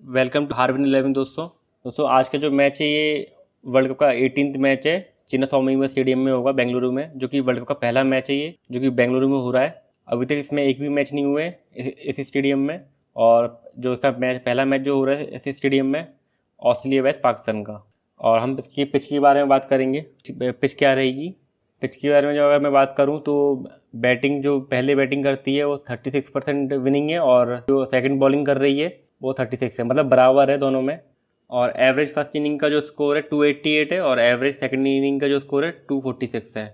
Welcome to Harvin 11 दोस्तों आज का जो मैच है ये वर्ल्ड कप का 18th मैच है। चिन्नास्वामी स्टेडियम में होगा बेंगलुरु में, जो कि वर्ल्ड कप का पहला मैच है ये, जो कि बेंगलुरु में हो रहा है। अभी तक इसमें एक भी मैच नहीं हुए इस स्टेडियम में। और जो इसका पहला मैच जो हो रहा है इस स्टेडियम में, ऑस्ट्रेलिया वैस पाकिस्तान का। और हम इसकी पिच के बारे में बात करेंगे, पिच क्या रहेगी। पिच के बारे में जो अगर मैं बात करूं तो बैटिंग जो पहले बैटिंग करती है वो 36% विनिंग है, और जो सेकंड बॉलिंग कर रही है वो 36 है, मतलब बराबर है दोनों में। और एवरेज फर्स्ट इनिंग का जो स्कोर है 288 है, और एवरेज सेकंड इनिंग का जो स्कोर है 246 है।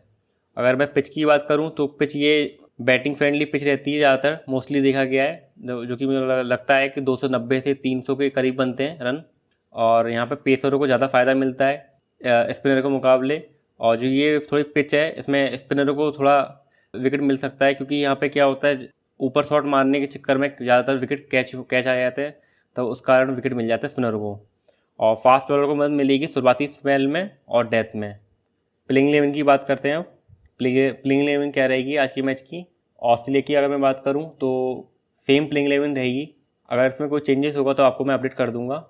अगर मैं पिच की बात करूं तो पिच ये बैटिंग फ्रेंडली पिच रहती है ज़्यादातर, मोस्टली देखा गया है, जो कि मुझे लगता है कि 290 से 300 के करीब बनते हैं रन। और यहाँ पे पेसरों को ज़्यादा फ़ायदा मिलता है स्पिनर के मुकाबले। और जो ये थोड़ी पिच है इसमें स्पिनरों को थोड़ा विकेट मिल सकता है, क्योंकि यहाँ पे क्या होता है, ऊपर शॉट मारने के चक्कर में ज़्यादातर विकेट कैच आ जाते हैं, तो उस कारण विकेट मिल जाता है स्पिनर को। और फास्ट बॉलर को मदद मिलेगी शुरुआती स्पेल में और डेथ में। प्लेइंग 11 की बात करते हैं अब। प्लेइंग 11 क्या रहेगी आज की मैच की। ऑस्ट्रेलिया की अगर मैं बात करूँ तो सेम प्लेइंग 11 रहेगी। अगर इसमें कोई चेंजेस होगा तो आपको मैं अपडेट कर दूंगा।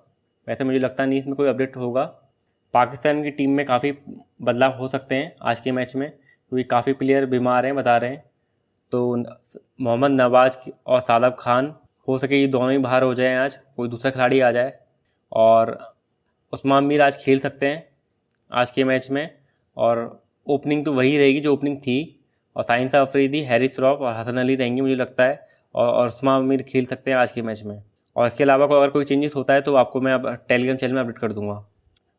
वैसे मुझे लगता नहीं इसमें कोई अपडेट होगा। पाकिस्तान की टीम में काफ़ी बदलाव हो सकते हैं आज के मैच में, क्योंकि काफ़ी प्लेयर बीमार हैं बता रहे हैं। तो मोहम्मद नवाज और सादब खान, हो सके ये दोनों ही बाहर हो जाएं, आज कोई दूसरा खिलाड़ी आ जाए। और उस्मान मीर आज खेल सकते हैं आज के मैच में। और ओपनिंग तो वही रहेगी जो ओपनिंग थी, और साइंस अफरीदी, हैरिस रॉफ और हसन अली रहेंगे मुझे लगता है। और उस्मान मीर खेल सकते हैं आज के मैच में। और इसके अलावा अगर कोई चेंजेस होता है तो आपको मैं अब टेलीग्राम चैनल में अपडेट कर दूंगा।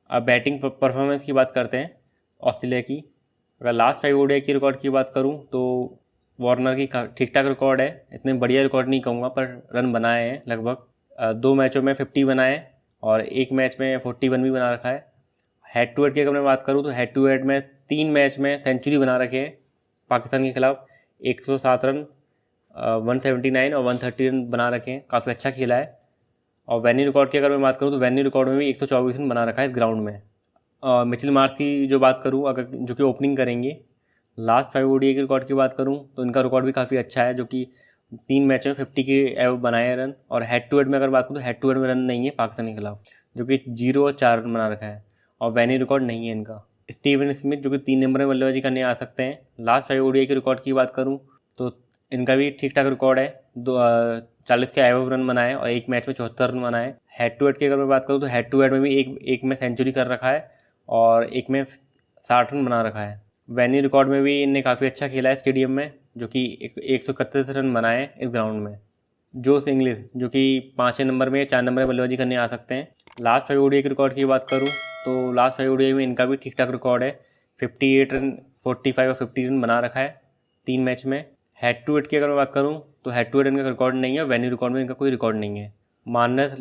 अब बैटिंग परफॉर्मेंस की बात करते हैं ऑस्ट्रेलिया की। अगर लास्ट 5 ओडीआई की रिकॉर्ड की बात करूं तो वार्नर की ठीक ठाक रिकॉर्ड है, इतने बढ़िया रिकॉर्ड नहीं कहूँगा, पर रन बनाए हैं लगभग। 2 मैचों में 50 बनाए, और एक मैच में 41 भी बना रखा है। हेड टू हेड की अगर मैं बात करूँ तो हेड टू हेड में 3 मैच में सेंचुरी बना रखे हैं पाकिस्तान के खिलाफ। 107 रन, 179 और 130 रन बना रखे हैं, काफ़ी अच्छा खेला है। और वेन्यू रिकॉर्ड की अगर मैं बात करूँ तो वेन्यू रिकॉर्ड में भी 124 रन बना रखा है इस ग्राउंड में। मिचेल मार्श की जो बात करूँ, अगर जो कि ओपनिंग करेंगे, लास्ट 5 ओडीआई के रिकॉर्ड की बात करूँ तो इनका रिकॉर्ड भी काफ़ी अच्छा है, जो कि 3 मैचों में 50 के एव बनाए रन। और हेड टू हेड में अगर बात करूँ तो हेड टू हेड में रन नहीं है पाकिस्तान के खिलाफ, जो कि 0 और 4 रन बना रखा है। और वेन्यू रिकॉर्ड नहीं है इनका। स्टीवन स्मिथ जो कि 3 नंबर में बल्लेबाजी करने आ सकते हैं। लास्ट 5 ओडीआई के रिकॉर्ड की बात करूँ तो इनका भी ठीक ठाक रिकॉर्ड है, 40 के एव रन बनाए और एक मैच में 74 रन बनाए। हेड टू हेड की अगर मैं बात करूँ तो हेड टू हेड में भी एक में सेंचुरी कर रखा है, और एक में 60 रन बना रखा है। वेन्यू रिकॉर्ड में भी इनने काफ़ी अच्छा खेला है स्टेडियम में, जो कि 131 रन बनाए इस ग्राउंड में। जोस इंग्लिश जो कि 5वें नंबर में 4 नंबर में बल्लेबाजी करने आ सकते हैं। लास्ट 5 ओडीआई के रिकॉर्ड की बात करूँ तो लास्ट 5 ओडीआई में इनका भी ठीक ठाक रिकॉर्ड है, 58 रन, 45 और 50 रन बना रखा है 3 मैच में। हेड टू हेड की अगर मैं बात करूँ तो हेड टू हेड इनका रिकॉर्ड नहीं है, वेन्यू रिकॉर्ड में इनका कोई रिकॉर्ड नहीं है। मानस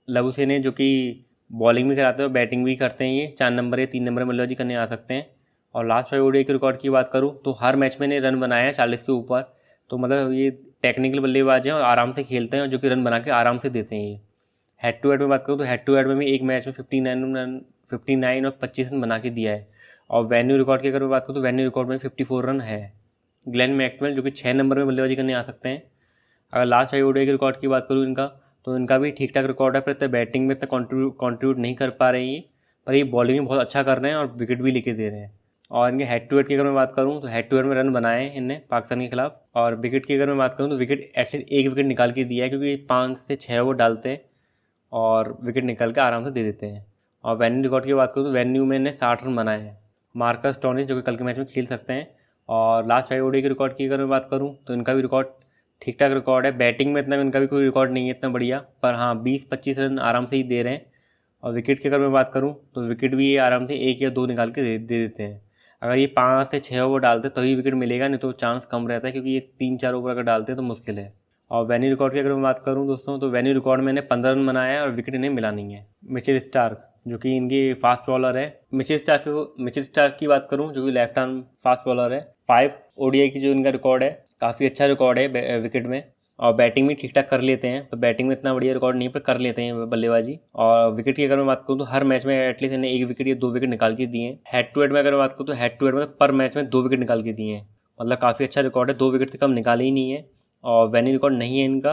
लबुशेने जो कि बॉलिंग भी कराते हैं और बैटिंग भी करते हैं, ये 4 नंबर या 3 नंबर में बल्लेबाजी करने आ सकते हैं। और लास्ट 5 ओडीआई के रिकॉर्ड की बात करूँ तो हर मैच में इन्हें रन बनाए हैं 40 के ऊपर। तो मतलब ये टेक्निकल बल्लेबाज हैं और आराम से खेलते हैं, और जो कि रन बना के आराम से देते हैं ये। हेड टू हेड में बात करूँ तो हेड टू हेड में भी एक मैच में 59 और 25 रन बना के दिया है। और वेन्यू रिकॉर्ड की अगर मैं बात करूँ तो वेन्यू रिकॉर्ड में 54 रन है। ग्लेन मैक्सवेल जो कि 6 नंबर में बल्लेबाजी करने आ सकते हैं। अगर लास्ट 5 ओडीआई के रिकॉर्ड की बात करूँ इनका, तो इनका भी ठीक ठाक रिकॉर्ड है, पर इतना बैटिंग में इतना कॉन्ट्रीब्यूट नहीं कर पा रहे हैं ये, पर ये बॉलिंग में बहुत अच्छा कर रहे हैं और विकेट भी लेके दे रहे हैं। और इनके हेड टू हेड की अगर मैं बात करूँ तो हेड टू हेड में रन बनाए हैं इनने पाकिस्तान के खिलाफ। और विकेट की अगर मैं बात करूँ तो विकेट एटलीस्ट एक विकेट निकाल के दिया है, क्योंकि 5 से 6 वो डालते हैं और विकेट निकाल के आराम से दे देते हैं। और वेन्यू रिकॉर्ड की बात करूँ तो वेन्यू में इन्हें 60 रन बनाए हैं। मार्कस स्टोनिस जो कि कल के मैच में खेल सकते हैं। और लास्ट 5 ओडीआई के रिकॉर्ड की अगर मैं बात करूँ तो इनका भी रिकॉर्ड ठीक ठाक रिकॉर्ड है। बैटिंग में इतना इनका भी कोई रिकॉर्ड नहीं है इतना बढ़िया, पर हाँ 20-25 रन आराम से ही दे रहे हैं। और विकेट की अगर मैं बात करूँ तो विकेट भी ये आराम से 1 या 2 निकाल के दे देते हैं। अगर ये 5 से 6 ओवर डालते तभी विकेट मिलेगा, नहीं तो चांस कम रहता है, क्योंकि ये 3-4 ओवर अगर डालते हैं तो मुश्किल है। और वेन्यू रिकॉर्ड की अगर मैं बात करूं दोस्तों तो वेन्यू रिकॉर्ड में इन्हें 15 रन बनाया है और विकेट इन्हें मिला नहीं है। मिचेल स्टार्क जो कि इनकी फास्ट बॉलर है, मिचेल स्टार्क की बात करूं जो कि लेफ्ट आर्म फास्ट बॉलर है। 5 ओडीआई की जो इनका रिकॉर्ड है, काफ़ी अच्छा रिकॉर्ड है विकेट में। और बैटिंग भी ठीक ठाक कर लेते हैं, तो बैटिंग में इतना बढ़िया रिकॉर्ड नहीं, पर कर लेते हैं बल्लेबाजी। और विकेट की अगर मैं बात करूँ तो हर मैच में एटलीस्ट इन्हें 1 विकेट या 2 विकेट निकाल के दिए हैं। हेड टू हेड में अगर मैं बात करूँ तो हेड टू हेड में पर मैच में 2 विकेट निकाल के दिए हैं, मतलब काफ़ी अच्छा रिकॉर्ड है, 2 विकेट से कम निकाले ही नहीं है। और वेन्यू रिकॉर्ड नहीं है इनका।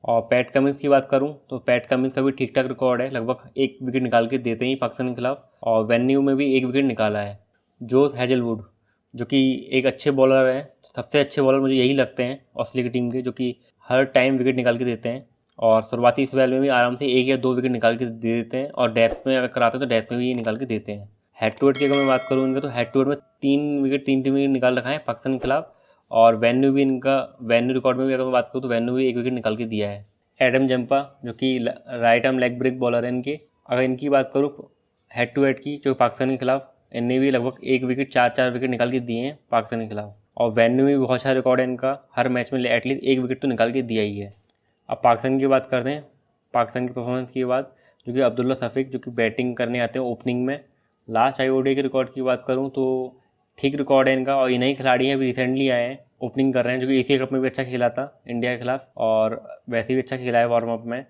और पैट कमिंस की बात करूं तो पैट कमिंस का भी ठीक ठाक रिकॉर्ड है, लगभग 1 विकेट निकाल के देते हैं पाकिस्तान के खिलाफ, और वेन्यू में भी 1 विकेट निकाला है। जोस हेजलवुड जो कि एक अच्छे बॉलर हैं, सबसे अच्छे बॉलर मुझे यही लगते हैं ऑस्ट्रेलिया की टीम के, जो कि हर टाइम विकेट निकाल के देते हैं और शुरुआती स्पेल में भी आराम से 1 या 2 विकेट निकाल के दे देते हैं, और डेथ में अगर कराते हैं तो डेथ में भी निकाल के देते हैं। हेड टू हेड की अगर मैं बात करूँ इनका, तो हेड टू हेड में 3 विकेट निकाल रखा है पाकिस्तान के खिलाफ, और वेन्यू भी इनका, वेन्यू रिकॉर्ड में भी अगर मैं बात करूँ तो वेन्यू भी 1 विकेट निकाल के दिया है। एडम जंपा जो कि right arm leg break bowler है इनके, अगर इनकी बात करूँ हेड टू हेड की जो पाकिस्तान के खिलाफ, इनने भी लगभग 1 विकेट 4 विकेट निकाल के दिए हैं पाकिस्तान के खिलाफ, और वेन्यू में भी बहुत सारा रिकॉर्ड है इनका, हर मैच में एटलीस्ट 1 विकेट तो निकाल के दिया ही है। अब पाकिस्तान की बात करते हैं, पाकिस्तान की परफॉर्मेंस की बात, जो कि अब्दुल्ला शफीक जो कि बैटिंग करने आते हैं ओपनिंग में। लास्ट IOD के रिकॉर्ड की बात करूं तो ठीक रिकॉर्ड है इनका, और इन्हीं खिलाड़ी हैं अभी रिसेंटली आए हैं ओपनिंग कर रहे हैं, जो कि एशिया कप में भी अच्छा खेला था इंडिया के खिलाफ, और वैसे भी अच्छा खेला है वार्म अप में।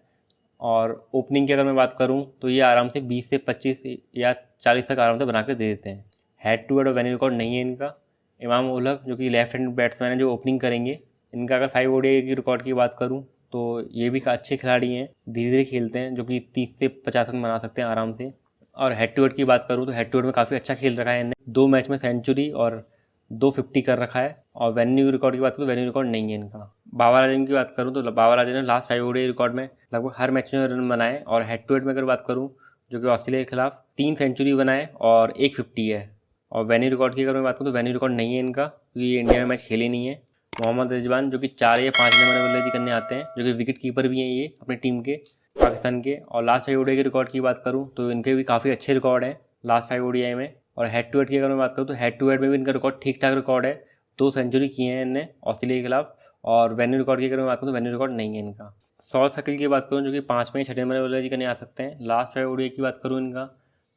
और ओपनिंग की अगर मैं बात करूं तो ये आराम से 20 से 25 या 40 तक आराम से बना के दे देते हैं। हेड टू हेड और वेन्यू रिकॉर्ड नहीं है इनका। इमाम उलहक जो कि लेफ्ट हैंड बैट्समैन है जो ओपनिंग करेंगे, इनका अगर 5 ODI की रिकॉर्ड की बात करूं तो ये भी अच्छे खिलाड़ी हैं, धीरे धीरे खेलते हैं, जो कि 30 से 50 रन बना सकते हैं आराम से। और हेड टू हेड की बात करूँ तो हेड टू हेड में काफ़ी अच्छा खेल रखा है इन्हें, 2 मैच में सेंचुरी और 250 कर रखा है। और वेन्यू रिकॉर्ड की बात करूँ तो वेन्यू रिकॉर्ड नहीं है इनका। बाबर आजम की बात करूँ तो बाबर आजम ने लास्ट 5 ODI रिकॉर्ड में लगभग हर मैच में रन बनाए, और हेड टू हेड में अगर बात करूँ जो कि ऑस्ट्रेलिया के खिलाफ 3 सेंचुरी बनाए और 1 50 है। और वेन्यू रिकॉर्ड की अगर मैं बात करूँ तो वेन्यू रिकॉर्ड नहीं है इनका, क्योंकि ये इंडिया में मैच खेले नहीं है। मोहम्मद रिजवान जो कि 4 या 5 नंबर बल्लेबाजी करने आते हैं, जो कि विकेट कीपर भी हैं ये अपनी टीम के पाकिस्तान के। और लास्ट 5 ODI के रिकॉर्ड की बात करूँ तो इनके भी काफ़ी अच्छे रिकॉर्ड हैं लास्ट 5 ODI में। और हेड टू हेड की अगर मैं बात करूँ तो हेड टू हेड में भी इनका रिकॉर्ड ठीक ठाक रिकॉर्ड है, 2 सेंचुरी किए हैं इनने ऑस्ट्रेलिया के खिलाफ। और वेन्यू रिकॉर्ड की अगर मैं बात करूँ तो वेन्यू रिकॉर्ड नहीं है इनका। सौरभ शकील की बात करूँ जो कि 5वें 6वें नंबर बल्लेबाजी करने आ सकते हैं, लास्ट 5 ODI की बात करूँ इनका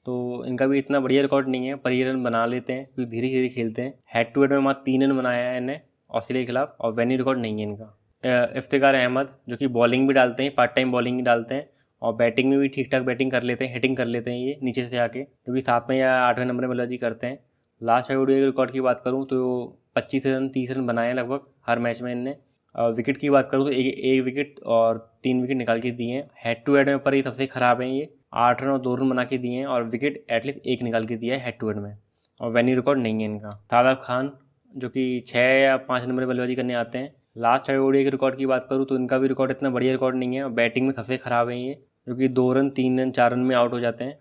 तो इनका भी इतना बढ़िया रिकॉर्ड नहीं है, पर ये रन बना लेते हैं क्योंकि धीरे धीरे खेलते हैं। हेड टू हेड में मात्र 3 रन बनाया है इन्हें ऑस्ट्रेलिया के खिलाफ, और वेन्यू रिकॉर्ड नहीं है इनका। इफ्तिकार अहमद जो कि बॉलिंग भी डालते हैं, पार्ट टाइम बॉलिंग भी डालते हैं, और बैटिंग में भी ठीक ठाक बैटिंग कर लेते हैं, हिटिंग कर लेते हैं ये नीचे से आके, जो कि 7वें या 8वें नंबर में बल्लेबाजी करते हैं। लास्ट 5 ODI के रिकॉर्ड की बात करूँ तो 25 रन 30 रन बनाए हैं लगभग हर मैच में इनने। विकेट की बात करूँ तो एक विकेट और 3 विकेट निकाल के दिए हैं। हेड टू हेड में पर ये सबसे ख़राब हैं, ये 8 रन और 2 रन बना के दिए हैं, और विकेट एटलीस्ट 1 निकाल के दिया है हेड टू हेड में। और वेन्यू रिकॉर्ड नहीं है इनका। शादाब खान जो कि 6 या 5 नंबर बल्लेबाजी करने आते हैं, लास्ट 5 ODI के रिकॉर्ड की बात करूँ तो इनका भी रिकॉर्ड इतना बढ़िया रिकॉर्ड नहीं है, और बैटिंग में सबसे ख़राब है ये, जो कि 2 रन 3 रन 4 रन में आउट हो जाते हैं।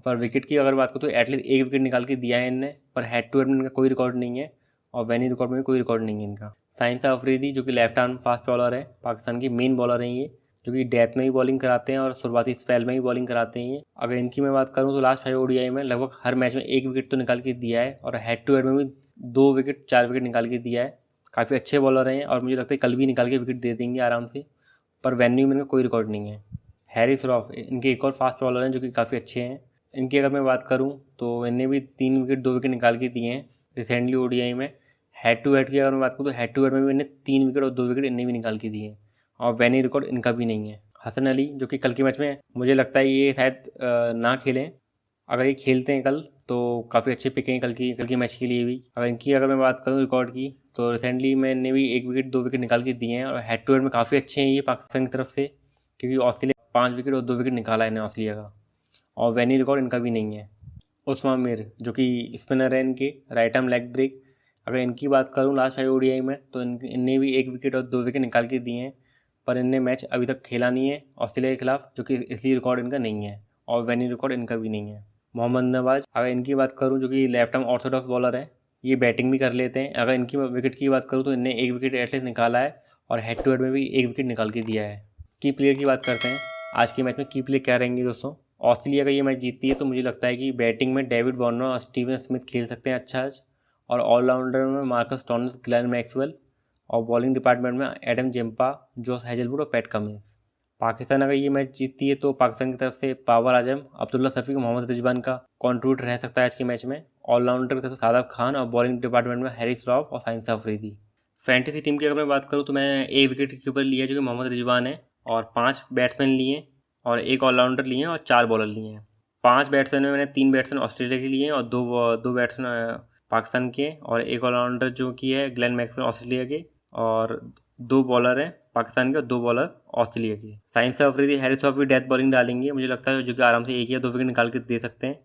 पर विकेट की अगर बात करूँ तो एटलीस्ट 1 विकेट निकाल के दिया है इनने, पर हेड टू हेड में इनका कोई रिकॉर्ड नहीं है, और वेन्यू रिकॉर्ड में भी कोई रिकॉर्ड नहीं है इनका। साइंसा अफरीदी जो कि लेफ्ट आर्म फास्ट बॉलर है, पाकिस्तान की मेन बॉलर हैं ये, जो कि डेथ में भी बॉलिंग कराते हैं और शुरुआती स्पेल में भी बॉलिंग कराते हैं ये। अगर इनकी मैं बात करूं तो लास्ट 5 ODI में लगभग हर मैच में 1 विकेट तो निकाल के दिया है, और हेड टू हेड में भी 2 विकेट 4 विकेट निकाल के दिया है। काफ़ी अच्छे बॉलर हैं, और मुझे लगता है कल भी निकाल के विकेट दे देंगे आराम से, पर वेन्यू में इनका कोई रिकॉर्ड नहीं है। हैरी श्रॉफ इनके एक और फास्ट बॉलर हैं जो कि काफ़ी अच्छे हैं। इनकी अगर मैं बात करूं तो इन्हें भी 3 विकेट 2 विकेट निकाल के दिए हैं रिसेंटली ODI में। हेड टू हेड की अगर मैं बात करूँ तो हेड टू हेड में भी इन्हें 3 विकेट और 2 विकेट इन्हें भी निकाल के दिए हैं, और वेन्यू रिकॉर्ड इनका भी नहीं है। हसन अली जो कि कल के मैच में मुझे लगता है ये शायद ना खेलें, अगर ये खेलते हैं कल तो काफ़ी अच्छे पिक हैं कल की मैच के लिए भी। अगर मैं बात करूँ रिकॉर्ड की तो रिसेंटली मैंने भी 1 विकेट 2 विकेट निकाल के दिए हैं, और हेड टू हेड में काफ़ी अच्छे हैं ये पाकिस्तान की तरफ से, क्योंकि ऑस्ट्रेलिया 5 विकेट और 2 विकेट निकाला है इन्हें ऑस्ट्रेलिया का, और वेन्यू रिकॉर्ड इनका भी नहीं है। उस्मान मीर जो कि स्पिनर है इनके, राइट आर्म लेग ब्रेक, अगर इनकी बात करूँ लास्ट 5 ODI में तो इनने भी 1 विकेट और 2 विकेट निकाल के दिए हैं, पर इनने मैच अभी तक खेला नहीं है ऑस्ट्रेलिया के खिलाफ, जो कि इसलिए रिकॉर्ड इनका नहीं है, और वेन्यू रिकॉर्ड इनका भी नहीं है। मोहम्मद नवाज अगर इनकी बात करूँ जो कि लेफ्ट आर्म ऑर्थोडॉक्स बॉलर है, ये बैटिंग भी कर लेते हैं। अगर इनकी विकेट की बात करूँ तो इनने 1 विकेट एटलीस्ट निकाला है, और हेड टू हेड में भी 1 विकेट निकाल के दिया है। की प्लेयर की बात करते हैं, आज के मैच में की प्लेयर क्या रहेंगे दोस्तों। ऑस्ट्रेलिया का ये मैच जीतती है तो मुझे लगता है कि बैटिंग में डेविड वार्नर और स्टीवन स्मिथ खेल सकते हैं अच्छा आज, और ऑलराउंडर में मार्कस स्टोइनिस, ग्लेन मैक्सवेल, और बॉलिंग डिपार्टमेंट में एडम जेम्पा, जोश हेजलवुड और पैट कमिंस। पाकिस्तान अगर ये मैच जीतती है तो पाकिस्तान की तरफ से बाबर आजम, अब्दुल्ला शफीक, मोहम्मद रिजवान का कंट्रीब्यूट रह सकता है आज के मैच में। ऑलराउंडर की तरफ से शादाब खान, और बॉलिंग डिपार्टमेंट में हैरी श्रॉफ और साइंसा अफरीदी। फैंटेसी टीम की अगर मैं बात करूँ तो मैंने 1 विकेट कीपर लिया जो कि मोहम्मद रिजवान है, और 5 बैट्समैन लिए, और 1 ऑलराउंडर लिए हैं, और 4 बॉलर लिए हैं। 5 बैट्समैन में मैंने 3 बैट्समैन ऑस्ट्रेलिया के लिए हैं, और दो बैट्समैन पाकिस्तान के, और 1 ऑलराउंडर जो कि है ग्लेन मैक्सवेल ऑस्ट्रेलिया के, और 2 बॉलर हैं पाकिस्तान के और 2 बॉलर ऑस्ट्रेलिया के। साइम अफरीदी, हैरिस अफरीदी डेथ बॉलिंग डालेंगे मुझे लगता है, जो कि आराम से 1 या 2 विकेट निकाल के दे सकते हैं।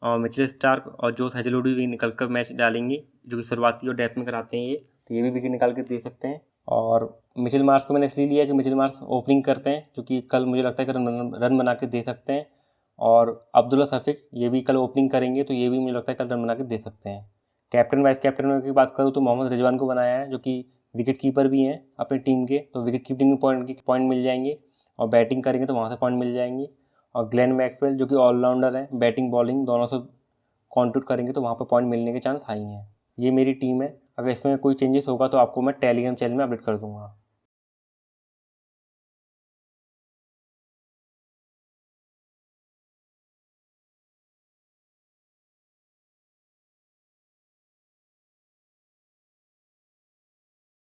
और मिचेल स्टार्क और जोश हेजलवुड भी निकल कर मैच डालेंगे, जो कि शुरुआती और डेथ में कराते हैं ये, तो ये भी विकेट निकाल के दे सकते हैं। और मिचेल मार्श को मैंने इसलिए लिया कि मिचेल मार्श ओपनिंग करते हैं, जो कि कल मुझे लगता है कि रन बना के दे सकते हैं। और अब्दुल्ला शफीक ये भी कल ओपनिंग करेंगे, तो ये भी मुझे लगता है कल रन बना के दे सकते हैं। कैप्टन वाइस कैप्टन की बात करूँ तो मोहम्मद रिजवान को बनाया है, जो कि विकेट कीपर भी हैं अपनी टीम के, तो विकेट कीपिंग में पॉइंट मिल जाएंगे, और बैटिंग करेंगे तो वहाँ से पॉइंट मिल जाएंगे। और ग्लेन मैक्सवेल जो कि ऑलराउंडर है, बैटिंग बॉलिंग दोनों से कॉन्ट्रीब्यूट करेंगे, तो वहाँ पर पॉइंट मिलने के चांस हाई हैं। ये मेरी टीम है। अगर इसमें कोई चेंजेस होगा तो आपको मैं टेलीग्राम चैनल में अपडेट कर दूंगा।